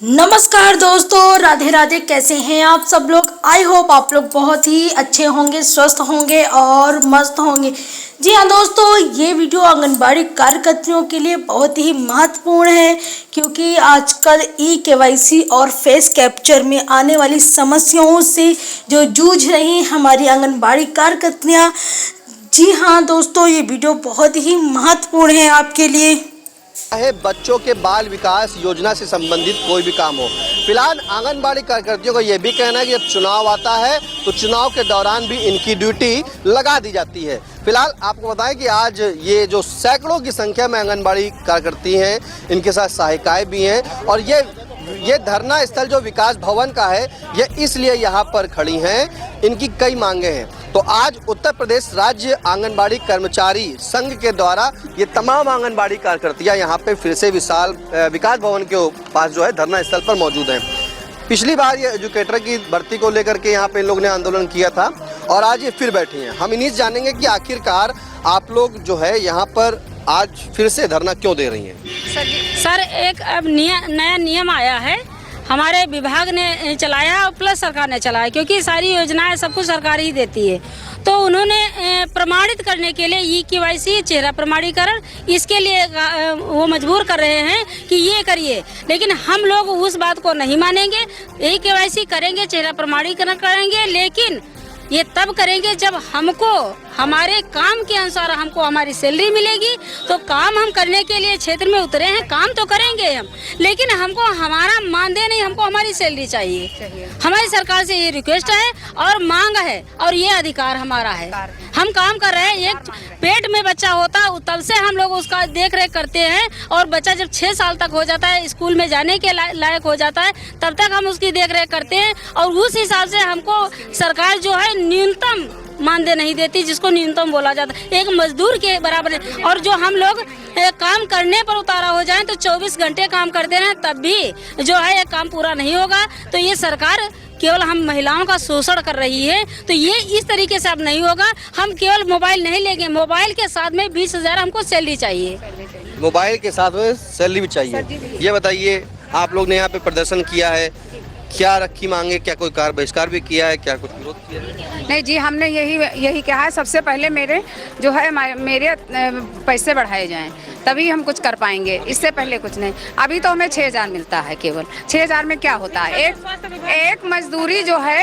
नमस्कार दोस्तों, राधे राधे। कैसे हैं आप सब लोग? आई होप आप लोग बहुत ही अच्छे होंगे, स्वस्थ होंगे और मस्त होंगे। जी हाँ दोस्तों, ये वीडियो आंगनबाड़ी कार्यकर्तियों के लिए बहुत ही महत्वपूर्ण है, क्योंकि आजकल ई-केवाईसी और फेस कैप्चर में आने वाली समस्याओं से जो जूझ रही हमारी आंगनबाड़ी कार्यकर्तियाँ। जी हाँ दोस्तों, ये वीडियो बहुत ही महत्वपूर्ण है आपके लिए। चाहे बच्चों के बाल विकास योजना से संबंधित कोई भी काम हो। फिलहाल आंगनबाड़ी कार्यकर्तियों का यह भी कहना है कि जब चुनाव आता है तो चुनाव के दौरान भी इनकी ड्यूटी लगा दी जाती है। फिलहाल आपको बताएं कि आज ये जो सैकड़ों की संख्या में आंगनबाड़ी कार्यकर्ती हैं, इनके साथ सहायिकाएं भी हैं, और ये धरना स्थल जो विकास भवन का है, ये इसलिए यहाँ पर खड़ी हैं। इनकी कई मांगे हैं। तो आज उत्तर प्रदेश राज्य आंगनबाड़ी कर्मचारी संघ के द्वारा ये तमाम आंगनबाड़ी कार्यकर्तियां यहाँ पे फिर से विकास भवन के पास जो है धरना स्थल पर मौजूद हैं। पिछली बार ये एजुकेटर की भर्ती को लेकर के यहाँ पे इन लोगों ने आंदोलन किया था और आज ये फिर बैठी हैं। हम इन्हीं से जानेंगे कि आखिरकार आप लोग जो है यहाँ पर आज फिर से धरना क्यों दे रही हैं। सर, एक अब नया नियम आया है, हमारे विभाग ने चलाया और प्लस सरकार ने चलाया, क्योंकि सारी योजनाएं सब कुछ सरकार ही देती है। तो उन्होंने प्रमाणित करने के लिए ई-केवाईसी, चेहरा प्रमाणीकरण, इसके लिए वो मजबूर कर रहे हैं कि ये करिए, लेकिन हम लोग उस बात को नहीं मानेंगे। ई-केवाईसी करेंगे, चेहरा प्रमाणीकरण करेंगे, लेकिन ये तब करेंगे जब हमको हमारे काम के अनुसार हमको हमारी सैलरी मिलेगी। तो काम हम करने के लिए क्षेत्र में उतरे हैं, काम तो करेंगे हम, लेकिन हमको हमारा मानदेय नहीं, हमको हमारी सैलरी चाहिए। हमारी सरकार से ये रिक्वेस्ट है और मांग है, और ये अधिकार हमारा है। हम काम कर रहे हैं। एक पेट में बच्चा होता है तब से हम लोग उसका देख रेख करते हैं, और बच्चा जब 6 साल तक हो जाता है, स्कूल में जाने के लायक हो जाता है, तब तक हम उसकी देख रेख करते हैं। और उस हिसाब से हमको सरकार जो है न्यूनतम मानदेय नहीं देती, जिसको न्यूनतम बोला जाता है, एक मजदूर के बराबर है। और जो हम लोग काम करने पर उतारा हो जाए तो 24 घंटे काम करते रहें, तब भी जो है काम पूरा नहीं होगा। तो ये सरकार केवल हम महिलाओं का शोषण कर रही है। तो ये इस तरीके से अब नहीं होगा। हम केवल मोबाइल नहीं लेंगे, मोबाइल के साथ में 20,000 हमको सैलरी चाहिए। मोबाइल के साथ में सैलरी भी चाहिए। ये बताइए, आप लोग ने यहाँ पे प्रदर्शन किया है, क्या रखी मांगे? क्या कोई कार बहिष्कार भी किया है? क्या कुछ विरोध किया है? नहीं जी, हमने यही कहा है। सबसे पहले मेरे पैसे बढ़ाए जाएं, तभी हम कुछ कर पाएंगे। इससे पहले कुछ नहीं। अभी तो हमें 6,000 मिलता है। केवल 6,000 में क्या होता है? एक मजदूरी जो है,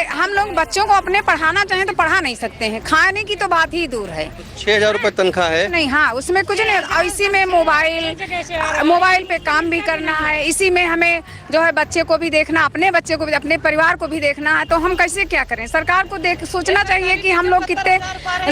हम लोग बच्चों को अपने पढ़ाना चाहें तो पढ़ा नहीं सकते हैं, खाने की तो बात ही दूर है। 6,000 रुपये तनख्वाह है? नहीं, हाँ, उसमें कुछ नहीं। इसी में मोबाइल पे काम भी करना है, इसी में हमें जो है बच्चे को भी देखना, अपने बच्चे को भी, अपने परिवार को भी देखना है। तो हम कैसे क्या करें? सरकार को सोचना चाहिए कि हम लोग कितने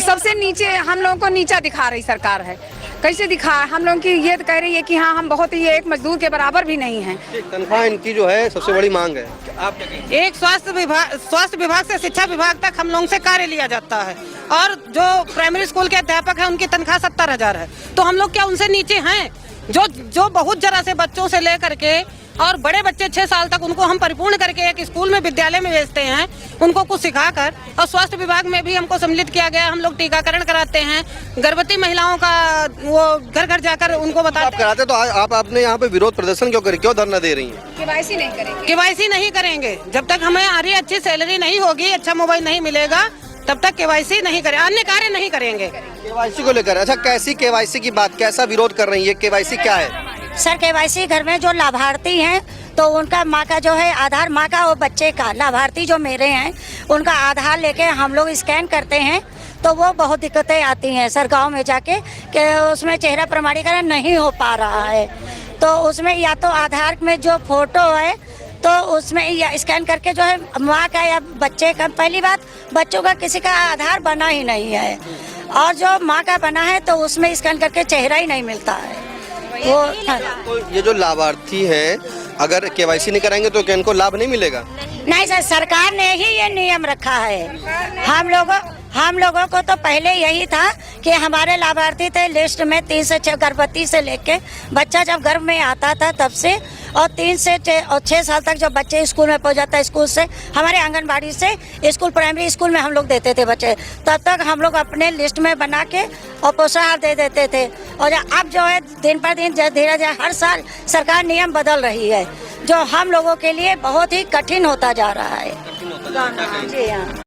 सबसे नीचे, हम लोगों को नीचा दिखा रही सरकार है। कैसे दिखा? हम लोग की ये कह रही है कि हाँ, हम बहुत ही एक मजदूर के बराबर भी नहीं हैं। तनख्वाह इनकी जो है सबसे बड़ी मांग है। आप एक स्वास्थ्य विभाग से शिक्षा विभाग तक हम लोगों से कार्य लिया जाता है, और जो प्राइमरी स्कूल के अध्यापक हैं उनकी तनख्वाह 70,000 है। तो हम लोग क्या उनसे नीचे हैं? जो बहुत जरा से बच्चों से लेकर के और बड़े बच्चे 6 साल तक, उनको हम परिपूर्ण करके एक स्कूल में, विद्यालय में भेजते हैं, उनको कुछ सिखाकर। और स्वास्थ्य विभाग में भी हमको सम्मिलित किया गया। हम लोग टीकाकरण कराते हैं, गर्भवती महिलाओं का वो घर घर जाकर उनको बताते कराते। तो आप आपने यहाँ पे विरोध प्रदर्शन क्यों करें? क्यों धरना दे रही हैं? केवाईसी नहीं करेंगे। केवाईसी नहीं करेंगे जब तक हमें अच्छी सैलरी नहीं होगी, अच्छा मोबाइल नहीं मिलेगा, तब तक केवाईसी नहीं करें, अन्य कार्य नहीं करेंगे। केवाईसी को लेकर अच्छा, कैसी केवाईसी की बात, कैसा विरोध कर रही है? केवाईसी क्या है? सर, केवाईसी घर में जो लाभार्थी हैं, तो उनका माँ का जो है आधार, माँ का और बच्चे का, लाभार्थी जो मेरे हैं उनका आधार लेके हम लोग स्कैन करते हैं, तो वो बहुत दिक्कतें आती हैं सर गांव में जाके, कि उसमें चेहरा प्रमाणीकरण नहीं हो पा रहा है। तो उसमें या तो आधार में जो फोटो है तो उसमें या स्कैन करके जो है माँ का या बच्चे का, पहली बात बच्चों का किसी का आधार बना ही नहीं है, और जो माँ का बना है तो उसमें स्कैन करके चेहरा ही नहीं मिलता है वो। तो ये जो लाभार्थी हैं, अगर केवाईसी नहीं कराएंगे तो क्या इनको लाभ नहीं मिलेगा? नहीं सर, सरकार ने ही ये नियम रखा है। हम लोगों को तो पहले यही था कि हमारे लाभार्थी थे लिस्ट में 3 से 6 गर्भवती से लेके बच्चा जब गर्भ में आता था तब से, और 3 से 6 साल तक जब बच्चे स्कूल में पहुंच जाता है, स्कूल से हमारे आंगनबाड़ी से स्कूल प्राइमरी स्कूल में हम लोग देते थे बच्चे, तब तक हम लोग अपने लिस्ट में बना के और पोषाहार दे देते थे। और अब जो है दिन पर दिन धीरे धीरे हर साल सरकार नियम बदल रही है, जो हम लोगों के लिए बहुत ही कठिन होता जा रहा है। जी हाँ।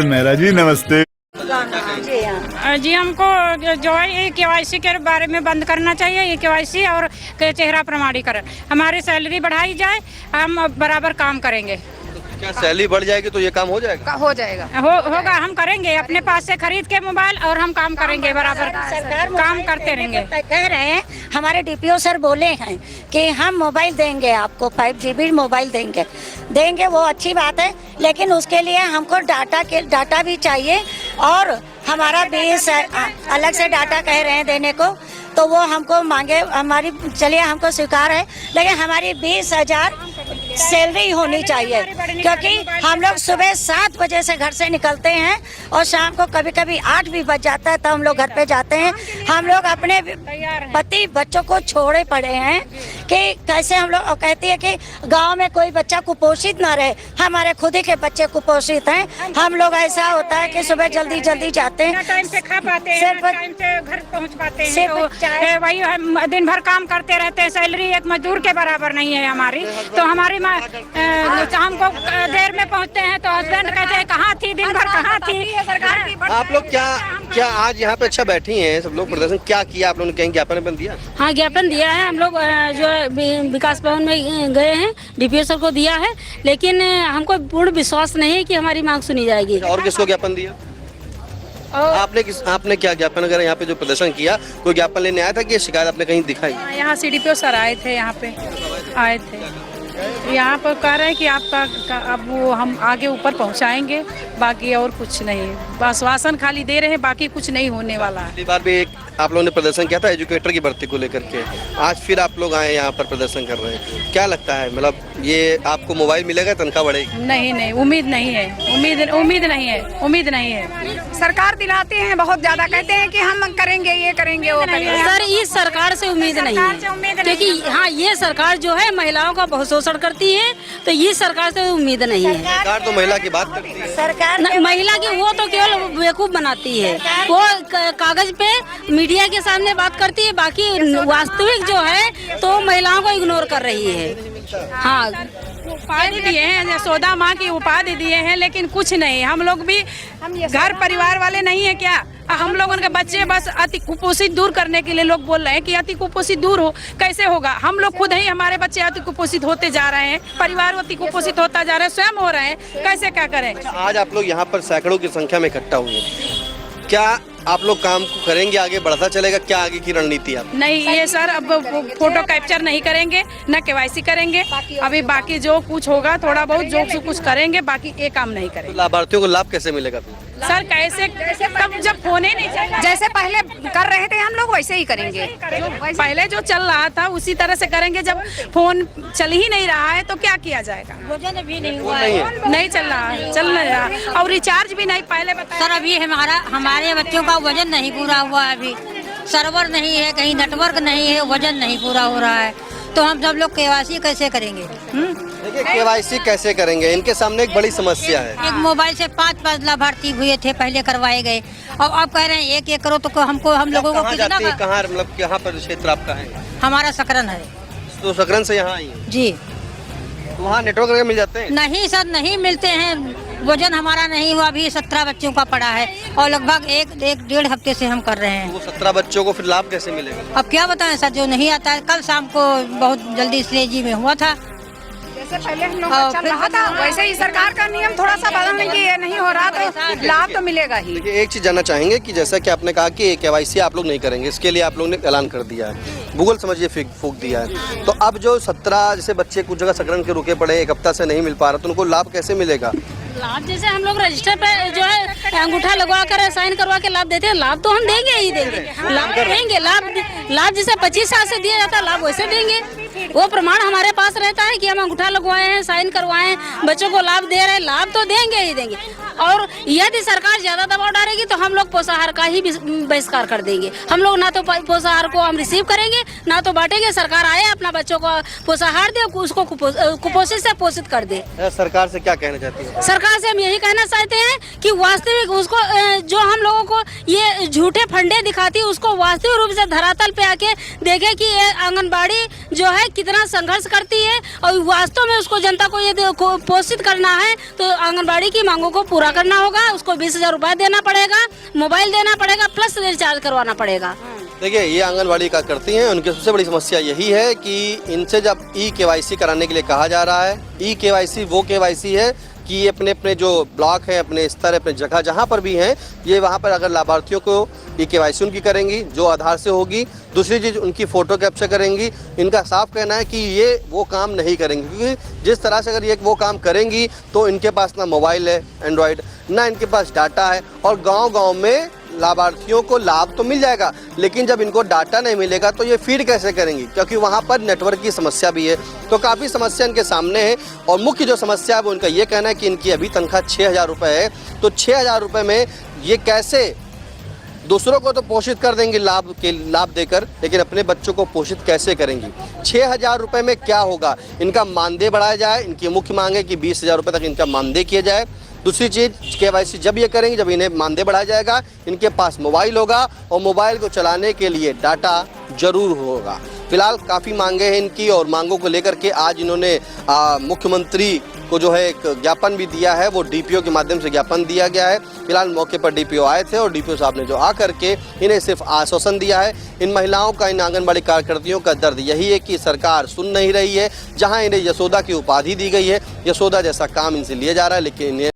मेरा जी नमस्ते। जी हाँ। जी हमको जो है ये केवाईसी के बारे में बंद करना चाहिए, ये केवाईसी और चेहरा प्रमाणीकरण। हमारी सैलरी बढ़ाई जाए, हम बराबर काम करेंगे। क्या सैलरी बढ़ जाएगी तो ये काम हो जाएगा? हो जाएगा, होगा, हम करेंगे अपने पास से खरीद के मोबाइल, और हम काम करेंगे, बराबर काम करते रहेंगे। कह रहे हैं, हमारे डीपीओ सर बोले हैं कि हम मोबाइल देंगे आपको, 5 GB मोबाइल देंगे, वो अच्छी बात है, लेकिन उसके लिए हमको डाटा भी चाहिए, और हमारा भी अलग से डाटा कह रहे हैं देने को, तो वो हमको मांगे, हमारी चलिए हमको स्वीकार है, लेकिन हमारी 20,000 सैलरी होनी चाहिए, क्योंकि हम लोग सुबह 7 बजे से घर से निकलते हैं और शाम को कभी कभी 8 भी बज जाता है, तब हम लोग घर पे जाते हैं। हम लोग अपने पति बच्चों को छोड़े पड़े हैं कि कैसे हम लोग, और कहती है कि गांव में कोई बच्चा कुपोषित ना रहे, हमारे खुद ही के बच्चे कुपोषित हैं। हम लोग ऐसा होता है कि सुबह जल्दी जाते हैं, टाइम से खा पाते हैं, टाइम से घर पहुंच पाते हैं, वही हम दिन भर काम करते रहते हैं, सैलरी एक मजदूर के बराबर नहीं है हमारी। तो हमारी शाम को देर में पहुंचते हैं तो हस्बैंड कहते हैं कहाँ थी, दिन भर कहाँ थी। सरकार की आप लोग क्या आज यहाँ पे अच्छा बैठी हैं सब लोग, प्रदर्शन क्या किया आप लोगों ने? कहीं ज्ञापन दिया? हाँ, ज्ञापन दिया है, हम लोग जो है विकास भवन में गए हैं, डीपीओ सर को दिया है, लेकिन हमको पूर्ण विश्वास नहीं है कि हमारी मांग सुनी जाएगी। और किसको ज्ञापन दिया? आपने क्या ज्ञापन वगैरह यहाँ पे जो प्रदर्शन किया, कोई ज्ञापन लेने आया था कि ये शिकायत आपने कहीं दिखाई? यहाँ CDPO सर आए थे, यहाँ पे आए थे, यहाँ पर कह रहे हैं कि आपका अब वो हम आगे ऊपर पहुँचाएंगे, बाकी और कुछ नहीं, आश्वासन खाली दे रहे हैं, बाकी कुछ नहीं होने वाला है। पिछली बार भी आप लोगों ने प्रदर्शन किया था एजुकेटर की भर्ती को लेकर के, आज फिर आप लोग आए यहाँ पर प्रदर्शन कर रहे हैं, क्या लगता है, मतलब ये आपको मोबाइल मिलेगा, तनख्वाह बढ़ेगी? नहीं, उम्मीद नहीं है, उम्मीद नहीं है। सरकार दिलाते हैं बहुत ज्यादा, कहते हैं कि हम करेंगे, ये करेंगे, वो करेंगे। सर, इस सरकार से उम्मीद नहीं है, क्योंकि हाँ, ये सरकार जो है महिलाओं का बहुत शोषण करती है, तो ये सरकार से उम्मीद नहीं है। सरकार तो महिला की बात करती है, सरकार महिला की वो तो केवल बेवकूफ बनाती है, वो कागज पे मीडिया के सामने बात करती है, बाकी वास्तविक जो है तो महिलाओं को इग्नोर कर रही है। हाँ, उपाधि दिए हैं, यशोदा माँ की उपाधि दिए हैं, लेकिन कुछ नहीं। हम लोग भी घर परिवार वाले नहीं है क्या? हम लोगों के बच्चे बस अति कुपोषित दूर करने के लिए लोग बोल रहे हैं कि अति कुपोषित दूर हो, कैसे होगा? हम लोग खुद ही, हमारे बच्चे अति कुपोषित होते जा रहे हैं, परिवार अति कुपोषित होता जा रहा है, स्वयं हो रहे हैं, कैसे क्या करें? आज आप लोग यहाँ पर सैकड़ों की संख्या में इकट्ठा हुए हैं, क्या आप लोग काम को करेंगे, आगे बढ़ता चलेगा, क्या आगे की रणनीति है? नहीं, ये सर अब फोटो कैप्चर नहीं करेंगे, न केवाईसी करेंगे, अभी बाकी जो कुछ होगा थोड़ा बहुत जो कुछ करेंगे, बाकी ये काम नहीं करेंगे। लाभार्थियों को लाभ कैसे मिलेगा? सर कैसे तब जब फोन ही नहीं चलेगा, जैसे पहले कर रहे थे हम लोग वैसे ही करेंगे, पहले जो चल रहा था उसी तरह से करेंगे। जब फोन चल ही नहीं रहा है तो क्या किया जाएगा? वजन भी नहीं हुआ नहीं चल रहा, और रिचार्ज भी नहीं। पहले बताया सर, अभी हमारे बच्चों का वजन नहीं पूरा हुआ है, अभी सर्वर नहीं है, कहीं नेटवर्क नहीं है, वजन नहीं पूरा हो रहा है, तो हम सब लोग केवाईसी कैसे करेंगे? देखिए, केवाईसी कैसे करेंगे, इनके सामने एक बड़ी समस्या है। एक मोबाइल से 5 लाभार्थी हुए थे, पहले करवाए गए, और अब कह रहे हैं एक करो, तो हम लोगों को कितना? कहाँ मतलब कहाँ पर क्षेत्र आपका है? हमारा सकरन है। तो सकरन से यहाँ आई है जी। वहाँ नेटवर्क मिल जाते हैं? नहीं सर, नहीं मिलते हैं, वजन हमारा नहीं हुआ, अभी 17 बच्चों का पड़ा है, और लगभग एक 1.5 हफ्ते से हम कर रहे हैं। वो 17 बच्चों को फिर लाभ कैसे मिलेगा? अब क्या बताएं सर, जो नहीं आता है। कल शाम को बहुत जल्दी स्लेजी में हुआ था, जैसे पहले हम लोग चल रहा था वैसे ही सरकार का नियम थोड़ा सा बदलने की नहीं हो रहा, तो लाभ तो मिलेगा ही। देखिए, एक चीज जानना चाहेंगे कि जैसा कि आपने कहा कि केवाईसी आप लोग नहीं करेंगे, इसके लिए आप लोगों ने ऐलान कर दिया है, गूगल समझिए फूंक दिया है, तो अब जो 17 जैसे बच्चे कुछ जगह सकरन के रुके पड़े, एक हफ्ता से नहीं मिल पा रहा, तो उनको लाभ कैसे मिलेगा? लाभ जैसे हम लोग रजिस्टर पे जो है अंगूठा लगवा कर साइन करवा के लाभ देते हैं, लाभ तो हम देंगे ही देंगे, लाभ देंगे, लाभ जैसे 25 साल से दिया जाता है लाभ वैसे देंगे। वो प्रमाण हमारे पास रहता है कि हम अंगूठा लगवाए हैं, साइन करवाए हैं, बच्चों को लाभ दे रहे हैं। लाभ तो देंगे ही देंगे, और यदि सरकार ज्यादा दबाव डालेगी तो हम लोग पोषाहार का ही बहिष्कार कर देंगे। हम लोग ना तो पोषाहार को हम रिसीव करेंगे, ना तो बांटेंगे। सरकार आए, अपना बच्चों को पोषाहार दे, उसको कुपोषित से पोषित कर दे। सरकार से क्या कहना चाहती है? सरकार से हम यही कहना चाहते हैं कि वास्तविक उसको जो हम लोगों को ये झूठे फंडे दिखाती है, उसको वास्तविक रूप से धरातल पे आके देखे कि ये आंगनबाड़ी जो है कितना संघर्ष करती है, और वास्तव में उसको जनता को ये पोषित करना है तो आंगनबाड़ी की मांगों को पूरा करना होगा। उसको 20,000 रुपए देना पड़ेगा, मोबाइल देना पड़ेगा, प्लस रिचार्ज करवाना पड़ेगा। देखिए, ये आंगनबाड़ी का करती हैं, उनकी सबसे बड़ी समस्या यही है कि इनसे जब ई-केवाईसी कराने के लिए कहा जा रहा है, ई-केवाईसी वो केवाईसी है कि ये अपने अपने जो ब्लॉक है, अपने स्तर, अपने जगह जहाँ पर भी हैं, ये वहाँ पर अगर लाभार्थियों को ई-केवाईसी उनकी करेंगी जो आधार से होगी। दूसरी चीज़, उनकी फ़ोटो कैप्चर करेंगी। इनका साफ कहना है कि ये वो काम नहीं करेंगी, क्योंकि जिस तरह से अगर ये वो काम करेंगी तो इनके पास ना मोबाइल है एंड्रॉयड, ना इनके पास डाटा है, और गाँव-गाँव में लाभार्थियों को लाभ तो मिल जाएगा, लेकिन जब इनको डाटा नहीं मिलेगा तो ये फीड कैसे करेंगी, क्योंकि वहाँ पर नेटवर्क की समस्या भी है। तो काफ़ी समस्या इनके सामने है, और मुख्य जो समस्या है वो उनका ये कहना है कि इनकी अभी तनख्वाह 6,000 रुपये है, तो 6,000 रुपये में ये कैसे दूसरों को तो पोषित कर देंगे लाभ देकर, लेकिन अपने बच्चों को पोषित कैसे करेंगी? 6,000 रुपये में क्या होगा? इनका मानदेय बढ़ाया जाए। इनकी मुख्य मांग है कि 20,000 रुपये तक इनका मानदेय किया जाए। दूसरी चीज़, केवाईसी जब ये करेंगे, जब इन्हें मानदेय बढ़ाया जाएगा, इनके पास मोबाइल होगा, और मोबाइल को चलाने के लिए डाटा जरूर होगा। फिलहाल काफ़ी मांगे हैं इनकी, और मांगों को लेकर के आज इन्होंने मुख्यमंत्री को जो है एक ज्ञापन भी दिया है, वो डीपीओ के माध्यम से ज्ञापन दिया गया है। फिलहाल मौके पर डीपीओ आए थे, और डीपीओ साहब ने जो आकर के इन्हें सिर्फ आश्वासन दिया है। इन महिलाओं का, इन आंगनबाड़ी कार्यकर्तियों का दर्द यही है कि सरकार सुन नहीं रही है। जहां इन्हें यशोदा की उपाधि दी गई है, यशोदा जैसा काम इनसे लिया जा रहा है, लेकिन इन्हें